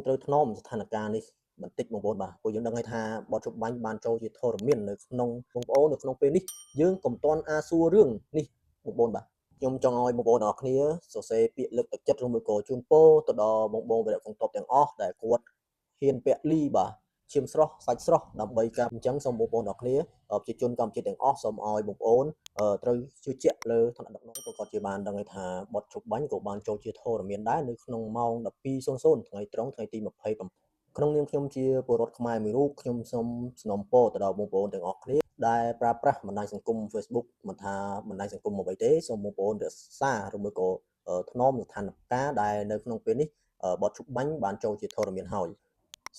ត្រូវថ្នមស្ថានភាពនេះបន្តិចបងប្អូនបាទព្រោះយើងដឹងហើយថាបទជប់បាញ់បានចូលជាធរមាននៅក្នុងបងប្អូននៅក្នុងពេលនេះយើងកុំតន់អាសួររឿងនេះបងប្អូនបាទខ្ញុំចង់ឲ្យបងប្អូនទាំងអស់គ្នាសរសេរពាក្យលើកទឹកចិត្តឬមួយក៏ជូនពរទៅដល់បងប្អូនវីរៈកងទ័ពទាំងអស់ដែលគាត់ហ៊ានពលីបាទឈាមស្រស់សាច់ស្រស់ដើម្បីការអញ្ចឹងសូមបងប្អូនទាំងអស់គ្នាប្រជាជនកម្ពុជាទាំងអស់សូមឲ្យបងប្អូនត្រូវជឿជាក់លើឋានៈដឹកនាំក៏គាត់ជាបានដឹងថាបទជប់បាញ់ក៏បានចូលជាធរមានដែរនៅក្នុងម៉ោង 12:00 ថ្ងៃត្រង់ថ្ងៃទី27ក្នុងនាមខ្ញុំជាពលរដ្ឋខ្មែរមួយរូបខ្ញុំសូមสนំពរទៅដល់បងប្អូនទាំងអស់គ្នាដែលប្រើប្រាស់បណ្ដាញសង្គម Facebook មិនថាបណ្ដាញសង្គមអ្វីទេសូមបងប្អូនរក្សាឬមួយក៏ថ្នមស្ថានភាពដែលនៅក្នុងពេលនេះបទជប់បាញ់បានចូលជាធរមានហើយ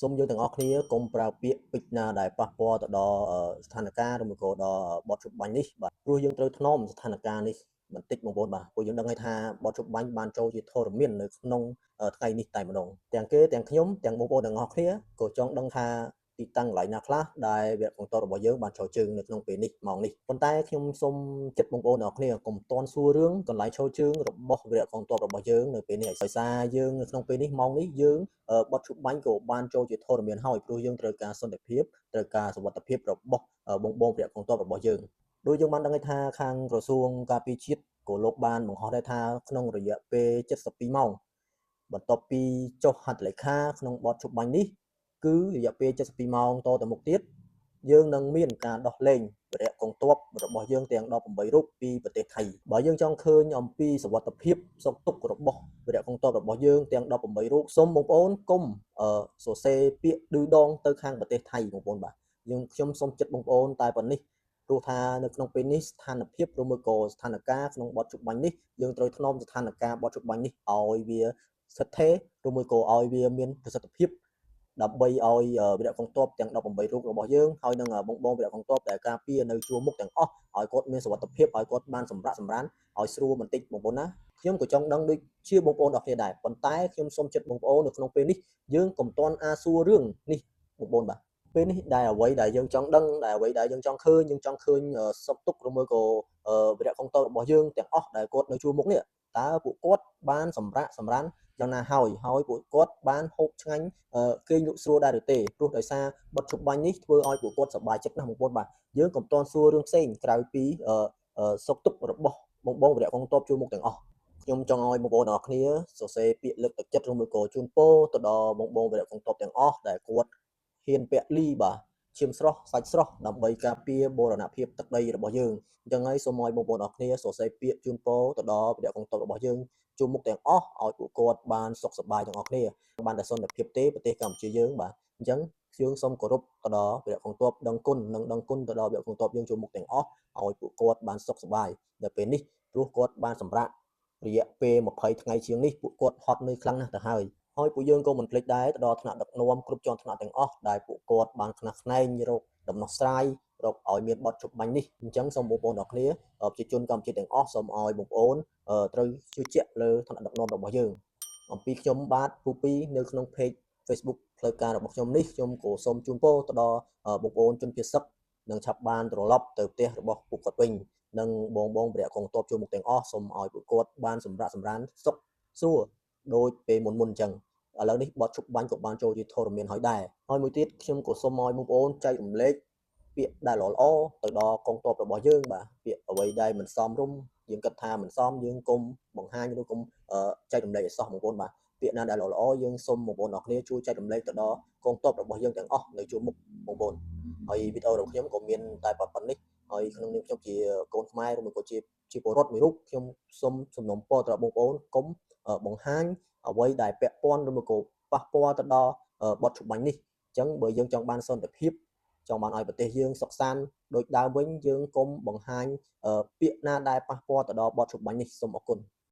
សូមយើងទាំងអស់គ្នាកុំប្រើពាក្យពេចន៍ណាដែលប៉ះពាល់ទៅដល់ស្ថានភាពឬមួយក៏ដល់បទជប់បាញ់នេះបាទព្រោះយើងត្រូវថ្នមស្ថានភាពនេះបន្តិចបងប្អូនបាទព្រោះយើងដឹងហើយថាបទជប់បាញ់បានចូលជាធរមាននៅក្នុងថ្ងៃនេះតែម្ដងទាំងគេទាំងខ្ញុំទាំងបងប្អូនទាំងអស់គ្នាក៏ចង់ដឹងថាទីតាំងកន្លែងណាខ្លះដែលវគ្គបន្តរបស់យើងបានចូលជើងនៅក្នុងពេលនេះម៉ោងនេះប៉ុន្តែខ្ញុំសូមចិត្តបងប្អូនទាំងអស់គ្នាកុំតន់សួររឿងកន្លែងចូលជើងរបស់វគ្គបន្តរបស់យើងនៅពេលនេះដោយសារយើងនៅក្នុងពេលនេះម៉ោងនេះយើងបទជប់បាញ់ក៏បានចូលជាធរមានហើយព្រោះយើងត្រូវការសន្តិភាពត្រូវការសុវត្ថិភាពរបស់បងវគ្គបន្តរបស់យើងដោយយើងបានដឹងថាខាងក្រសួងការពារជាតិក៏លោកបានបង្ហោះដែរថាក្នុងរយៈពេល72ម៉ោងបន្ទាប់ពីចុះហត្ថលេខាក្នុងបទជប់បាញ់នេះគឺរយៈពេល72ម៉ោងតទៅមុខទៀតយើងនឹងមានការដោះលែងវរៈកងទ័ពរបស់យើងទាំង18រូបពីប្រទេសថៃបើយើងចង់ឃើញអំពីសុវត្ថិភាពសុខទុក្ខរបស់វរៈកងទ័ពរបស់យើងទាំង18រូបសូមបងប្អូនកុំសរសេរពាក្យឌឺដងទៅខាងប្រទេសថៃបងប្អូនបាទខ្ញុំសូមចិត្តបងប្អូនតែប៉ុណ្នេះព្រោះថានៅក្នុងពេលនេះស្ថានភាពឬមួយក៏ស្ថានភាពក្នុងបទជប់បាញ់នេះយើងត្រូវថ្នមស្ថានភាពបទជប់បាញ់នេះឲ្យវាស្ថិតថេរឬមួយក៏ឲ្យវាមានប្រសិទ្ធភាពដើម្បីឲ្យវីរៈកងទ័ពទាំង18រូបរបស់យើងហើយនឹងបងវីរៈកងទ័ពដែលការពារនៅជួរមុខទាំងអស់ឲ្យគាត់មានសុវត្ថិភាពឲ្យគាត់បានសម្រាប់សម្រានឲ្យស្រួលបន្តិចបងប្អូនណាខ្ញុំក៏ចង់ដឹងដូចជាបងប្អូនអរគ្នាដែរប៉ុន្តែខ្ញុំសូមចិត្តបងប្អូននៅក្នុងពេលនេះយើងកុំតន់អាសួររឿងនេះបងប្អូនបាទពេលនេះដែលអ្វីដែលយើងចង់ដឹងដែលអ្វីដែលយើងចង់ឃើញសុខទុក្ខឬមួយក៏វីរៈកងទ័ពរបស់យើងទាំងអស់ដែលគាត់នៅជួរមុខនេះតើពួកគាត់បានសម្រាកសម្រានយ៉ាងណាហើយពួកគាត់បានហូបឆ្ងាញ់គេងលក់ស្រួលដែរឬទេព្រោះដោយសារបទជប់បាញ់នេះធ្វើឲ្យពួកគាត់សប្បាយចិត្តណាស់បងប្អូនបាទយើងកុំតន់សួររឿងផ្សេងក្រៅពីសុខទុក្ខរបស់បងវីរៈកងទ័ពជួរមុខទាំងអស់ខ្ញុំចង់ឲ្យបងប្អូនទាំងអស់គ្នាសរសេរពាក្យលើកទឹកចិត្តឬមួយក៏ជូនពរទៅដល់បងវីរៈកងទ័ពទាំងអស់ដែលគាត់ហ៊ានពលីបាទឈាមស្រស់សាច់ស្រស់ដើម្បីការពារបូរណភាពទឹកដីរបស់យើងអញ្ចឹងហើយសូមឲ្យបងប្អូនអរគ្នាសរសេរពាក្យជូនពរទៅដល់វីរៈកងទ័ពរបស់យើងជួរមុខទាំងអស់ឲ្យពួកគាត់បានសុខសប្បាយទាំងអស់គ្នាបានតែសន្តិភាពទេប្រទេសកម្ពុជាយើងបាទអញ្ចឹងយើងសូមគោរពទៅដល់វីរៈកងទ័ពដឹងគុណនិងដឹងគុណទៅដល់វីរៈកងទ័ពយើងជួរមុខទាំងអស់ឲ្យពួកគាត់បានសុខសប្បាយនៅពេលនេះព្រោះគាត់បានសម្រាករយៈពេល20ថ្ងៃជាងនេះពួកគាត់ហត់នឿយខ្លាំងណាស់ទៅហើយពួកយើងក៏មិនភ្លេចដែរទៅដល់ថ្នាក់ដឹកនាំគ្រប់ជាន់ថ្នាក់ទាំងអស់ដែលពួកគាត់បានខ្នះខ្នែងរកដំណោះស្រាយរកឲ្យមានបទជប់បាញ់នេះអញ្ចឹងសូមបងប្អូនអរគ្នាប្រជាជនកម្ពុជាទាំងអស់សូមឲ្យបងប្អូនត្រូវជឿជាក់លើថ្នាក់ដឹកនាំរបស់យើងអំពីខ្ញុំបាទពូពីនៅក្នុង page Facebook ផ្លូវការរបស់ខ្ញុំនេះខ្ញុំក៏សូមជូនពរទៅដល់បងប្អូនជនភៀសសិកនឹងឆាប់បានត្រឡប់ទៅផ្ទះរបស់ពួកគាត់វិញនិងបងវីរៈកងទ័ពជួរមុខទាំងអស់សូមឲ្យពួកគាត់បានសម្រាប់សម្រានសុខស្រួលដូចពេលមុនអញ្ចឹងឥឡូវនេះបទជប់បាញ់ក៏បានចូលជាធរមានហើយដែរហើយមួយទៀតខ្ញុំក៏សូមឲ្យបងប្អូនចែករំលែកពាក្យដែលល្អៗទៅដល់កងទ័ពរបស់យើងបាទពាក្យអ្វីដែលមិនសមរម្យយើងគិតថាមិនសមយើងកុំបង្ហាញឬកុំចែករំលែកឲ្យសោះបងប្អូនបាទពាក្យណាដែលល្អៗយើងសូមបងប្អូនអរគ្នាជួយចែករំលែកទៅដល់កងទ័ពរបស់យើងទាំងអស់នៅជួរមុខបងប្អូនហើយវីដេអូរបស់ខ្ញុំក៏មានតែប៉ុណ្ណេះហើយក្នុងនាមខ្ញុំជាកូនខ្មែរឬមួយក៏ជាពលរដ្ឋមួយរូបខ្ញុំសូមសំណូមពរទៅដល់បងប្អូនកុំបង្ហាញអ្វីដែលពាក់ព័ន្ធឬមកក៏ប៉ះពាល់ទៅដល់បទជប់បាញ់នេះអញ្ចឹងបើយើងចង់បានសន្តិភាពចង់បានឲ្យប្រទេសយើងសុខសាន្តដូចដើមវិញយើងកុំបង្ហាញពាក្យណាដែលប៉ះពាល់ទៅដល់បទជប់បាញ់នេះសូមអរគុណ